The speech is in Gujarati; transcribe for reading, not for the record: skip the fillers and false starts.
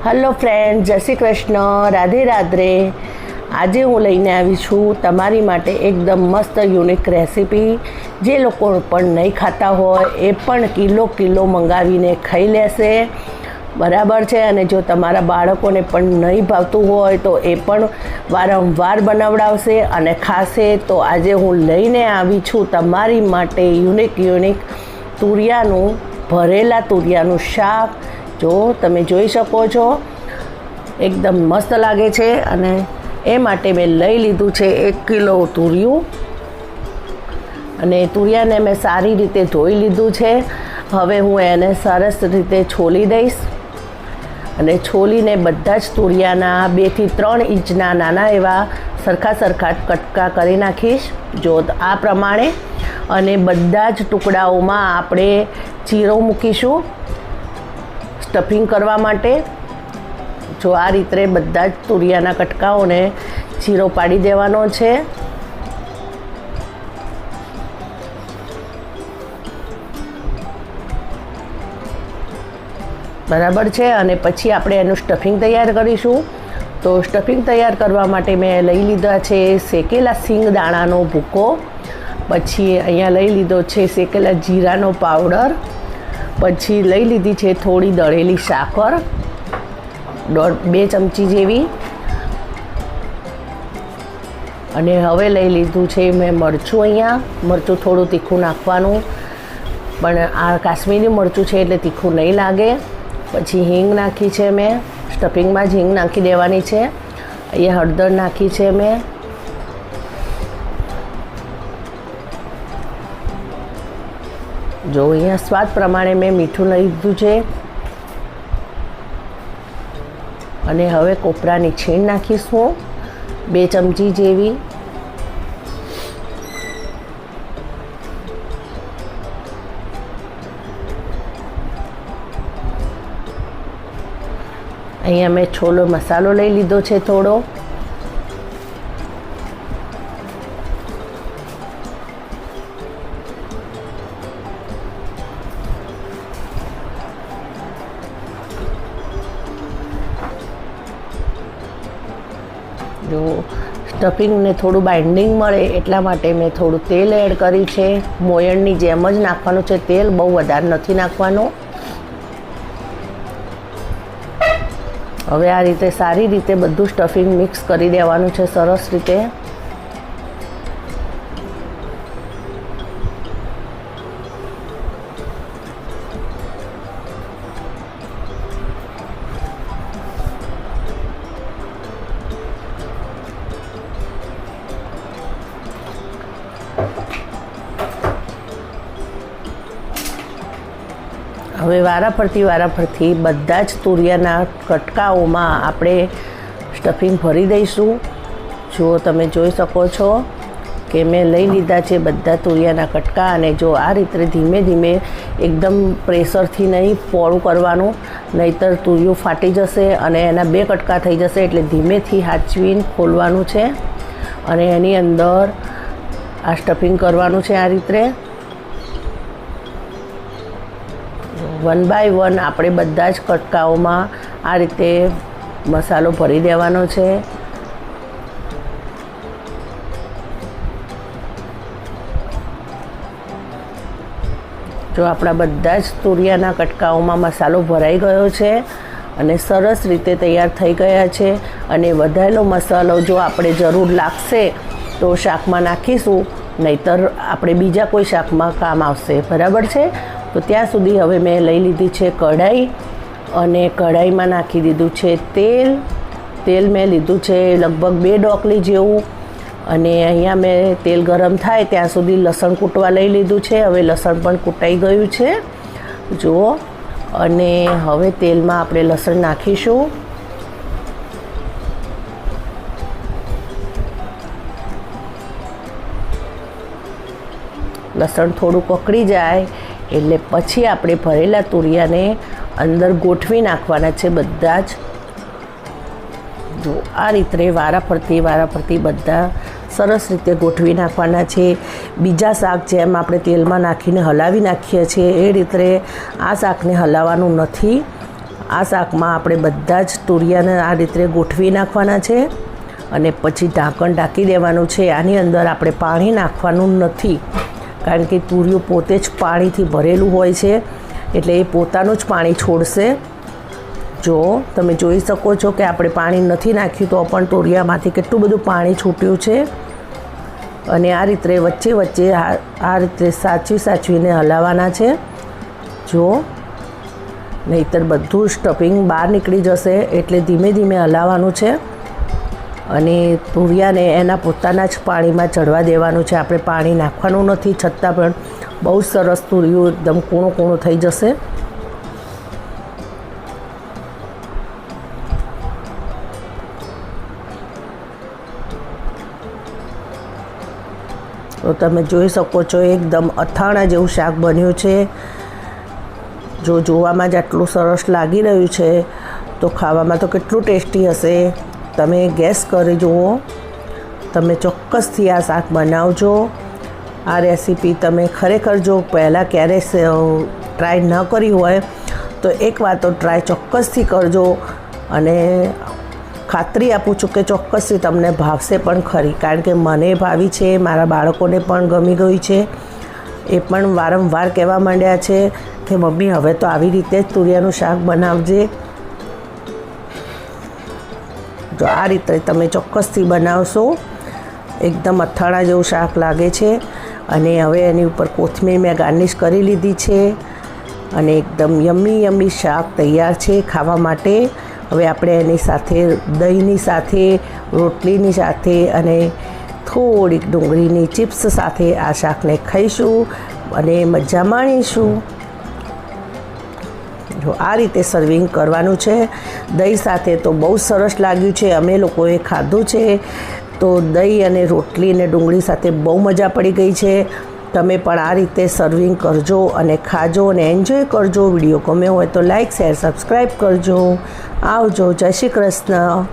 હેલો ફ્રેન્ડ, જય શ્રી કૃષ્ણ, રાધે રાધે। આજે હું લઈને આવી છું તમારી માટે એકદમ મસ્ત યુનિક રેસીપી, જે લોકો પણ નહીં ખાતા હોય એ પણ કિલો મંગાવીને ખાઈ લેશે, બરાબર છે। અને જો તમારા બાળકોને પણ નહીં ભાવતું હોય તો એ પણ વારંવાર બનાવડાવશે અને ખાશે। તો આજે હું લઈને આવી છું તમારી માટે યુનિક તુરિયાનું, ભરેલા તુરિયાનું શાક। જો તમે જોઈ શકો છો એકદમ મસ્ત લાગે છે। અને એ માટે મેં લઈ લીધું છે 1 કિલો તુરિયું, અને તુરિયાને મેં સારી રીતે ધોઈ લીધું છે। હવે હું એને સરસ રીતે છોલી દઈશ, અને છોલીને બધા જ તુરિયાના 2 થી 3 ઇંચના નાના એવા સરખા કટકા કરી નાખીશ, જો આ પ્રમાણે। અને બધા જ ટુકડાઓમાં આપણે ચીરો મૂકીશું સ્ટફિંગ કરવા માટે। જો આ રીતે બધા જ તુરિયાના કટકાઓને ચીરો પાડી દેવાનો છે, બરાબર છે। અને પછી આપણે એનું સ્ટફિંગ તૈયાર કરીશું। તો સ્ટફિંગ તૈયાર કરવા માટે મેં લઈ લીધા છે શેકેલા સિંગ દાણાનો ભૂકો, પછી અહીંયા લઈ લીધો છે શેકેલા જીરાનો પાવડર, પછી લઈ લીધી છે થોડી દળેલી સાકર 2 ચમચી જેવી, અને હવે લઈ લીધું છે મેં મરચું। અહીંયા મરચું થોડું તીખું નાખવાનું, પણ આ કાશ્મીરી મરચું છે એટલે તીખું નહીં લાગે। પછી હિંગ નાખી છે મેં, સ્ટફિંગમાં જ હિંગ નાખી દેવાની છે। અહીંયા હળદર નાખી છે મેં, જો અહીંયા સ્વાદ પ્રમાણે મેં મીઠું લઈ લીધું છે। અને હવે કોપરાની છીણ નાખીશું 2 ચમચી જેવી, અહીંયા મેં છોલો મસાલો લઈ લીધો છે થોડો, જો સ્ટફિંગને થોડું બાઇન્ડિંગ મળે એટલા માટે મેં થોડું તેલ એડ કરી છે। મોયણની જેમ જ નાખવાનું છે તેલ, બહુ વધારે નથી નાખવાનું। હવે આ રીતે સારી રીતે બધું સ્ટફિંગ મિક્સ કરી દેવાનું છે સરસ રીતે। હવે વારાફરતી બધા જ તુરિયાના કટકાઓમાં આપણે સ્ટફિંગ ભરી દઈશું। જો તમે જોઈ શકો છો કે મેં લઈ લીધા છે બધા તુરિયાના કટકા, અને જો આ રીતે ધીમે એકદમ પ્રેશરથી નહીં પોળું કરવાનું, નહીંતર તુરિયું ફાટી જશે અને એના 2 કટકા થઈ જશે। એટલે ધીમેથી હાચવીને ખોલવાનું છે અને એની અંદર આ સ્ટફિંગ કરવાનું છે આ રીતે। 1 બાય 1 આપણે બધા જ કટકાઓમાં આ રીતે મસાલો ભરી દેવાનો છે। જો આપણા બધા જ તુરિયાના કટકાઓમાં મસાલો ભરાઈ ગયો છે અને સરસ રીતે તૈયાર થઈ ગયા છે। અને વધારેલો મસાલો જો આપણે જરૂર લાગશે તો શાકમાં નાખીશું, નહીંતર આપણે બીજા કોઈ શાકમાં કામ આવશે, બરાબર છે। તો ત્યાં સુધી હવે મેં લઈ લીધી છે કઢાઈ, અને કઢાઈમાં નાખી દીધું છે તેલ મેં લીધું છે લગભગ 2 ડોકલી જેવું, અને અહીંયા મેં તેલ ગરમ થાય ત્યાં સુધી લસણ કૂટવા લઈ લીધું છે। હવે લસણ પણ કૂટાઈ ગયું છે જુઓ, અને હવે તેલમાં આપણે લસણ નાખીશું। લસણ થોડું કકડી જાય એટલે પછી આપણે ભરેલા તુરિયાને અંદર ગોઠવી નાખવાના છે બધા જ। જો આ રીતે વારાફરતી બધા સરસ રીતે ગોઠવી નાખવાના છે। બીજા શાક જેમ આપણે તેલમાં નાખીને હલાવી નાખીએ છીએ એ રીતે આ શાકને હલાવવાનું નથી, આ શાકમાં આપણે બધા જ તુરિયાને આ રીતે ગોઠવી નાખવાના છે અને પછી ઢાંકણ ઢાંકી દેવાનું છે. આની અંદર આપણે પાણી નાખવાનું નથી, કારણ કે તુરિયું પોતે જ પાણીથી ભરેલું હોય છે, એટલે એ પોતાનું જ પાણી છોડશે. જો તમે જોઈ શકો છો કે આપણે પાણી નથી નાખ્યું તો પણ તુરિયામાંથી કેટલું બધું પાણી છૂટ્યું છે. અને આ રીતે વચ્ચે વચ્ચે આ રીતે સાચવીને હલાવવાના છે. જો નહીંતર બધું સ્ટફિંગ બહાર નીકળી જશે, એટલે ધીમે ધીમે હલાવવાનું છે અને તુરિયાને એના પોતાના જ પાણીમાં ચડવા દેવાનું છે. આપણે પાણી નાખવાનું નથી, છતાં પણ બહુ સરસ તુરિયું એકદમ કૂણું કૂણું થઈ જશે. તો તમે જોઈ શકો છો એકદમ અથાણા જેવું શાક બન્યું છે. જો જોવામાં જ આટલું સરસ લાગી રહ્યું છે તો ખાવામાં તો કેટલું ટેસ્ટી હશે. તમે ગેસ કરી જુઓ, તમે ચોક્કસથી આ શાક બનાવજો. આ રેસીપી તમે ખરેખર જો પહેલાં ક્યારેય ટ્રાય ન કરી હોય તો એકવાર તો ટ્રાય ચોક્કસથી કરજો અને ખાતરી આપું છું કે ચોક્કસથી તમને ભાવશે પણ ખરી, કારણ કે મને ભાવી છે, મારા બાળકોને પણ ગમી ગઈ છે. એ પણ વારંવાર કહેવા માંડ્યા છે કે મમ્મી હવે તો આવી રીતે જ તુરિયાનું શાક બનાવજે. જો આ રીતે તમે ચોક્કસથી બનાવશો, એકદમ અથાણા જેવું શાક લાગે છે. અને હવે એની ઉપર કોથમીર મેં ગાર્નિશ કરી લીધી છે અને એકદમ યમ્મી શાક તૈયાર છે ખાવા માટે. હવે આપણે એની સાથે દહીંની સાથે, રોટલીની સાથે અને થોડીક ડુંગળીની ચિપ્સ સાથે આ શાકને ખાઈશું અને મજા માણીશું. જો આ રીતે સર્વિંગ કરવાનું છે. દહીં સાથે તો બહુ સરસ લાગ્યું છે, અમે લોકોએ ખાધું છે તો દહીં અને રોટલી અને ડુંગળી સાથે બહુ મજા પડી ગઈ છે. તમે પણ આ રીતે સર્વિંગ કરજો અને ખાજો અને એન્જોય કરજો. વિડીયો ગમ્યો હોય તો લાઈક, શેર, સબસ્ક્રાઈબ કરજો. આવજો. જય શ્રી કૃષ્ણ.